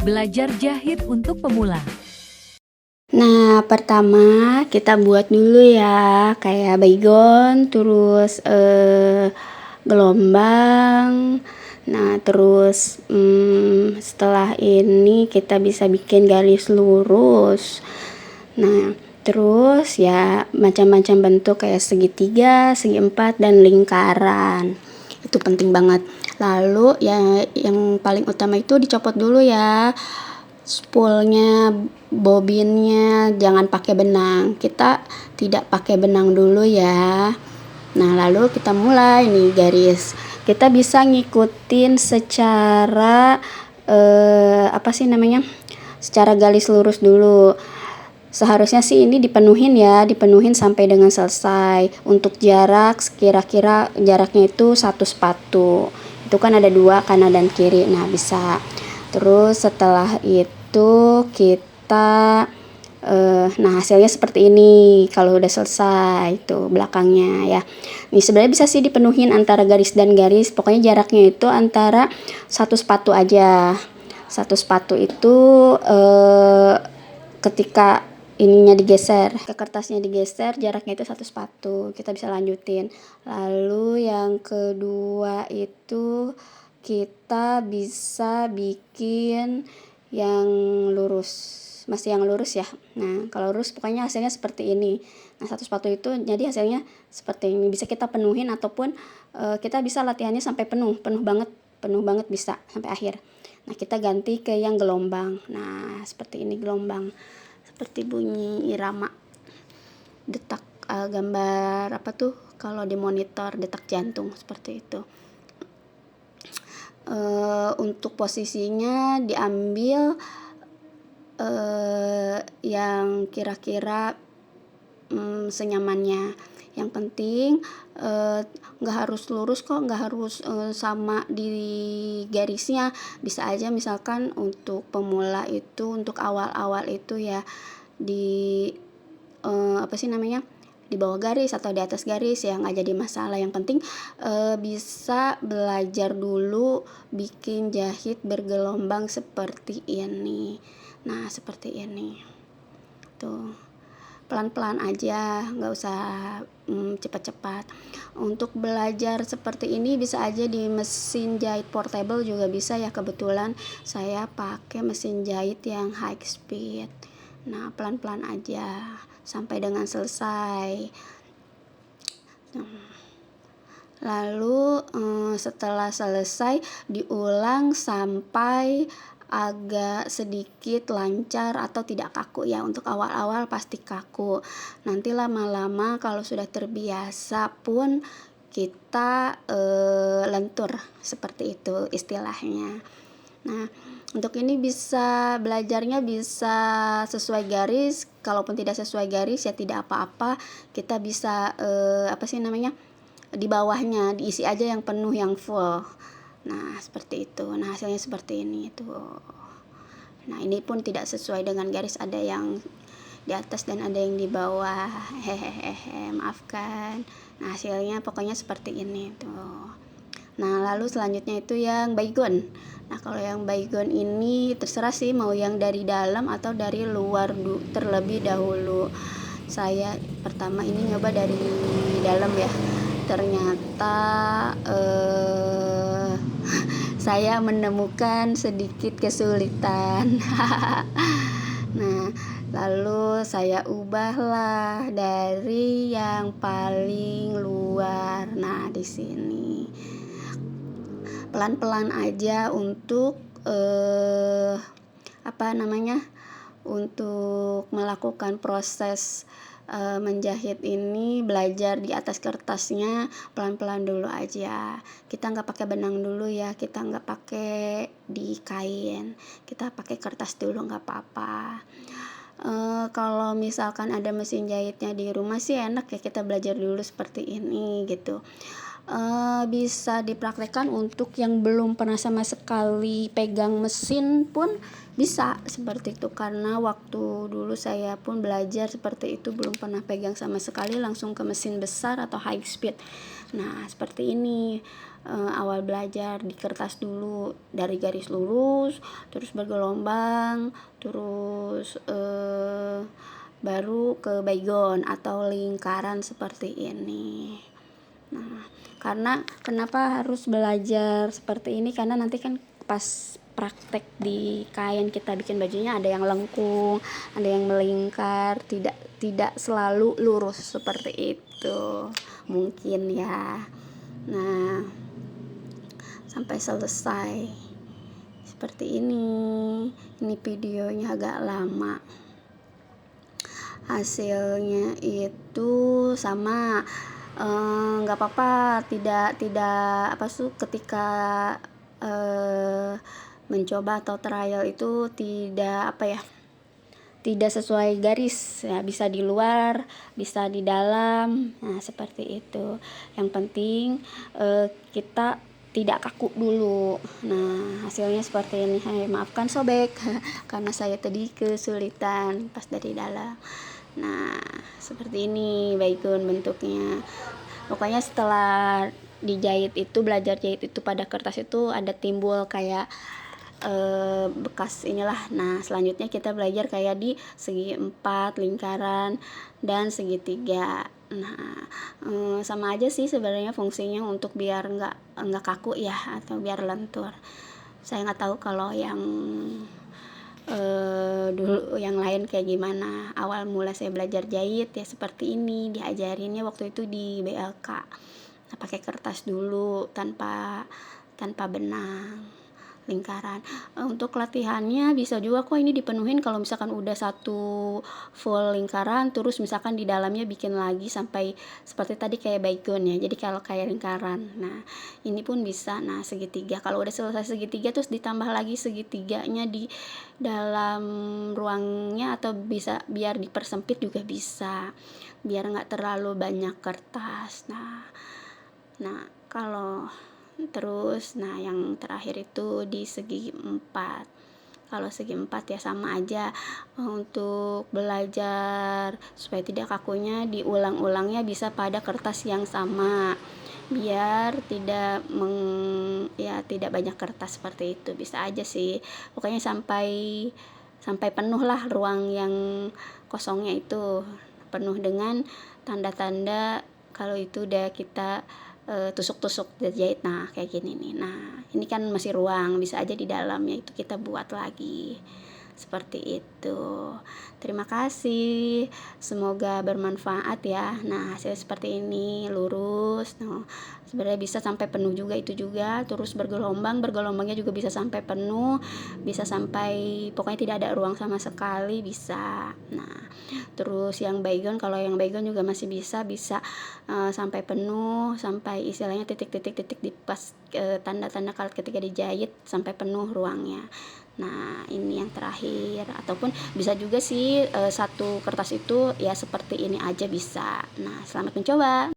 Belajar jahit untuk pemula. Nah, pertama kita buat dulu ya, kayak baygon, terus gelombang. Nah, terus setelah ini kita bisa bikin garis lurus. Nah, terus ya macam-macam bentuk kayak segitiga, segi empat, dan lingkaran. Itu penting banget. Lalu ya yang paling utama itu dicopot dulu ya spoolnya, bobinnya, jangan pakai benang. Kita tidak pakai benang dulu ya. Nah, lalu kita mulai nih garis. Kita bisa ngikutin secara secara garis lurus dulu. Seharusnya sih ini dipenuhin sampai dengan selesai. Untuk jarak kira-kira jaraknya itu 1 sepatu. Itu kan ada 2 kanan dan kiri. Nah, bisa. Terus setelah itu kita nah hasilnya seperti ini kalau udah selesai itu belakangnya ya. Ini sebenarnya bisa sih dipenuhin antara garis dan garis. Pokoknya jaraknya itu antara 1 sepatu aja. 1 sepatu itu ketika ininya digeser, ke kertasnya digeser, jaraknya itu 1 sepatu. Kita bisa lanjutin. Lalu yang kedua itu kita bisa bikin yang lurus. Masih yang lurus ya. Nah, kalau lurus pokoknya hasilnya seperti ini. Nah, 1 sepatu itu jadi hasilnya seperti ini. Bisa kita penuhin ataupun kita bisa latihannya sampai penuh banget bisa sampai akhir. Nah, kita ganti ke yang gelombang. Nah, seperti ini gelombang. Seperti bunyi irama detak gambar apa tuh kalau di monitor detak jantung seperti itu. Untuk posisinya diambil yang kira-kira senyamannya. Yang penting nggak harus lurus kok, nggak harus sama di garisnya. Bisa aja misalkan untuk pemula itu, untuk awal-awal itu ya di di bawah garis atau di atas garis ya nggak jadi masalah. Yang penting bisa belajar dulu bikin jahit bergelombang seperti ini. Nah, seperti ini tuh, pelan-pelan aja, nggak usah cepat-cepat. Untuk belajar seperti ini bisa aja di mesin jahit portable juga bisa ya. Kebetulan saya pakai mesin jahit yang high speed. Nah, pelan-pelan aja sampai dengan selesai. Lalu setelah selesai diulang sampai agak sedikit lancar atau tidak kaku ya. Untuk awal-awal pasti kaku. Nanti lama-lama kalau sudah terbiasa pun kita lentur, seperti itu istilahnya. Nah, untuk ini bisa belajarnya bisa sesuai garis. Kalaupun tidak sesuai garis ya tidak apa-apa. Kita bisa di bawahnya diisi aja yang penuh, yang full. Nah, seperti itu. Nah, hasilnya seperti ini tuh. Nah, ini pun tidak sesuai dengan garis, ada yang di atas dan ada yang di bawah. Hehehe, maafkan. Nah, hasilnya pokoknya seperti ini tuh. Nah, lalu selanjutnya itu yang baygon. Nah, kalau yang baygon ini terserah sih mau yang dari dalam atau dari luar terlebih dahulu. Saya pertama ini nyoba dari dalam ya. Ternyata saya menemukan sedikit kesulitan. Nah, lalu saya ubahlah dari yang paling luar. Nah, di sini pelan-pelan aja untuk untuk melakukan proses menjahit ini. Belajar di atas kertasnya pelan-pelan dulu aja. Kita nggak pakai benang dulu ya, kita nggak pakai di kain, kita pakai kertas dulu, nggak apa-apa. Kalau misalkan ada mesin jahitnya di rumah sih enak ya, kita belajar dulu seperti ini gitu. Bisa dipraktekkan untuk yang belum pernah sama sekali pegang mesin pun bisa seperti itu, karena waktu dulu saya pun belajar seperti itu, belum pernah pegang sama sekali, langsung ke mesin besar atau high speed. Nah, seperti ini awal belajar di kertas dulu, dari garis lurus terus bergelombang, terus baru ke baygon atau lingkaran seperti ini. Nah, karena kenapa harus belajar seperti ini, karena nanti kan pas praktek di kain kita bikin bajunya ada yang lengkung, ada yang melingkar, tidak selalu lurus seperti itu mungkin ya. Nah, sampai selesai seperti ini videonya agak lama. Hasilnya itu sama, nggak apa-apa, tidak ketika mencoba atau trial itu tidak sesuai garis ya, bisa di luar, bisa di dalam. Nah, seperti itu. Yang penting kita tidak kaku dulu. Nah, hasilnya seperti ini. Maafkan sobek karena saya tadi kesulitan pas dari dalam. Nah, seperti ini baygon bentuknya. Pokoknya setelah dijahit itu, belajar jahit itu pada kertas itu ada timbul kayak bekas inilah. Nah, selanjutnya kita belajar kayak di segi 4, lingkaran, dan segitiga. Nah, sama aja sih sebenarnya fungsinya untuk biar nggak kaku ya, atau biar lentur. Saya nggak tahu kalau yang dulu yang lain kayak gimana. Awal mula saya belajar jahit ya seperti ini, diajarinnya waktu itu di BLK. Nah, pakai kertas dulu tanpa benang, lingkaran. Untuk latihannya bisa juga kok ini dipenuhin kalau misalkan udah satu full lingkaran, terus misalkan di dalamnya bikin lagi sampai seperti tadi kayak baygon ya, jadi kalau kayak lingkaran. Nah, ini pun bisa. Nah, segitiga, kalau udah selesai segitiga terus ditambah lagi segitiganya di dalam ruangnya, atau bisa biar dipersempit juga bisa, biar nggak terlalu banyak kertas. Nah kalau terus, nah yang terakhir itu di segi 4. Kalau segi 4 ya sama aja, untuk belajar supaya tidak kakunya diulang-ulangnya bisa pada kertas yang sama, biar tidak banyak kertas seperti itu. Bisa aja sih, pokoknya sampai penuh lah ruang yang kosongnya itu, penuh dengan tanda-tanda kalau itu udah kita tusuk-tusuk jahit. Nah, kayak gini nih. Nah, ini kan masih ruang, bisa aja di dalamnya itu kita buat lagi seperti itu. Terima kasih, semoga bermanfaat ya. Nah, hasil seperti ini lurus. Nah, sebenarnya bisa sampai penuh juga, itu juga. Terus bergelombangnya juga bisa sampai penuh, bisa sampai pokoknya tidak ada ruang sama sekali, bisa. Nah, terus yang baygon, kalau yang baygon juga masih bisa sampai penuh, sampai istilahnya titik-titik di pas tanda-tanda kalau ketika dijahit sampai penuh ruangnya. Nah, ini yang terakhir. Ataupun bisa juga sih satu kertas itu ya seperti ini aja bisa. Nah, selamat mencoba.